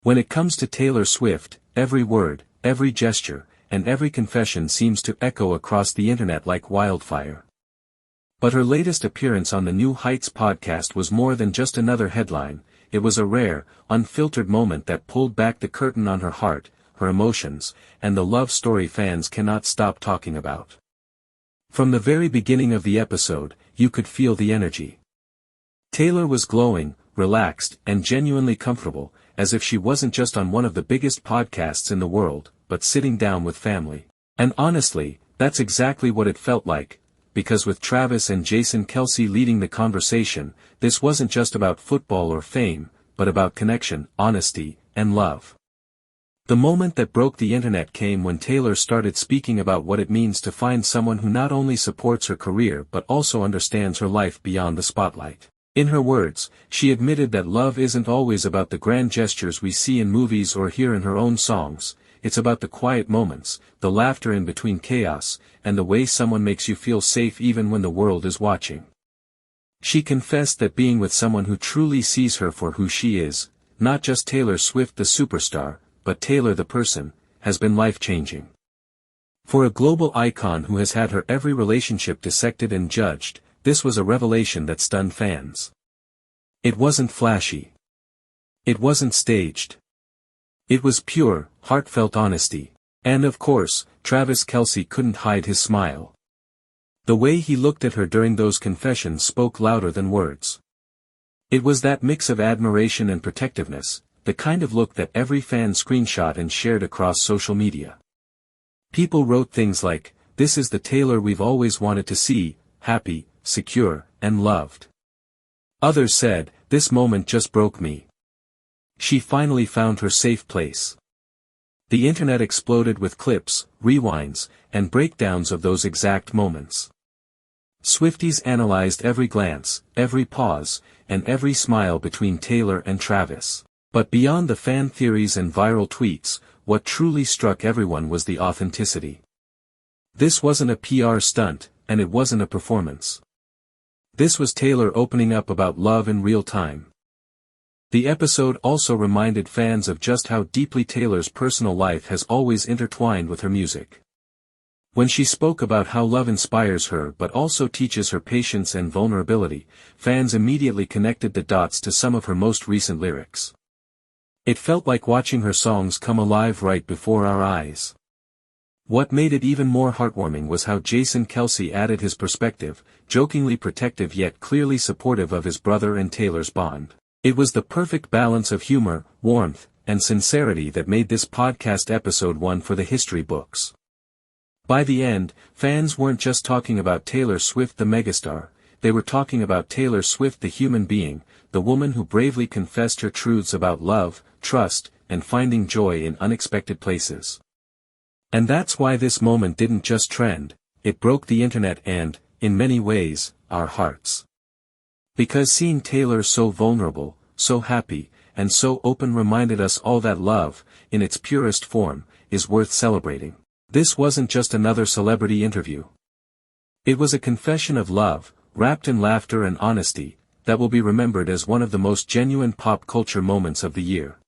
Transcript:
When it comes to Taylor Swift, every word, every gesture, and every confession seems to echo across the internet like wildfire. But her latest appearance on the New Heights podcast was more than just another headline. It was a rare, unfiltered moment that pulled back the curtain on her heart, her emotions, and the love story fans cannot stop talking about. From the very beginning of the episode, you could feel the energy. Taylor was glowing, relaxed, and genuinely comfortable, as if she wasn't just on one of the biggest podcasts in the world, but sitting down with family. And honestly, that's exactly what it felt like, because with Travis and Jason Kelce leading the conversation, this wasn't just about football or fame, but about connection, honesty, and love. The moment that broke the internet came when Taylor started speaking about what it means to find someone who not only supports her career but also understands her life beyond the spotlight. In her words, she admitted that love isn't always about the grand gestures we see in movies or hear in her own songs. It's about the quiet moments, the laughter in between chaos, and the way someone makes you feel safe even when the world is watching. She confessed that being with someone who truly sees her for who she is, not just Taylor Swift the superstar, but Taylor the person, has been life-changing. For a global icon who has had her every relationship dissected and judged, this was a revelation that stunned fans. It wasn't flashy. It wasn't staged. It was pure, heartfelt honesty. And of course, Travis Kelce couldn't hide his smile. The way he looked at her during those confessions spoke louder than words. It was that mix of admiration and protectiveness, the kind of look that every fan screenshot and shared across social media. People wrote things like, "This is the Taylor we've always wanted to see, happy, secure, and loved." Others said, "This moment just broke me. She finally found her safe place." The internet exploded with clips, rewinds, and breakdowns of those exact moments. Swifties analyzed every glance, every pause, and every smile between Taylor and Travis. But beyond the fan theories and viral tweets, what truly struck everyone was the authenticity. This wasn't a PR stunt, and it wasn't a performance. This was Taylor opening up about love in real time. The episode also reminded fans of just how deeply Taylor's personal life has always intertwined with her music. When she spoke about how love inspires her but also teaches her patience and vulnerability, fans immediately connected the dots to some of her most recent lyrics. It felt like watching her songs come alive right before our eyes. What made it even more heartwarming was how Jason Kelce added his perspective, jokingly protective yet clearly supportive of his brother and Taylor's bond. It was the perfect balance of humor, warmth, and sincerity that made this podcast episode one for the history books. By the end, fans weren't just talking about Taylor Swift the megastar, they were talking about Taylor Swift the human being, the woman who bravely confessed her truths about love, trust, and finding joy in unexpected places. And that's why this moment didn't just trend, it broke the internet and, in many ways, our hearts. Because seeing Taylor so vulnerable, so happy, and so open reminded us all that love, in its purest form, is worth celebrating. This wasn't just another celebrity interview. It was a confession of love, wrapped in laughter and honesty, that will be remembered as one of the most genuine pop culture moments of the year.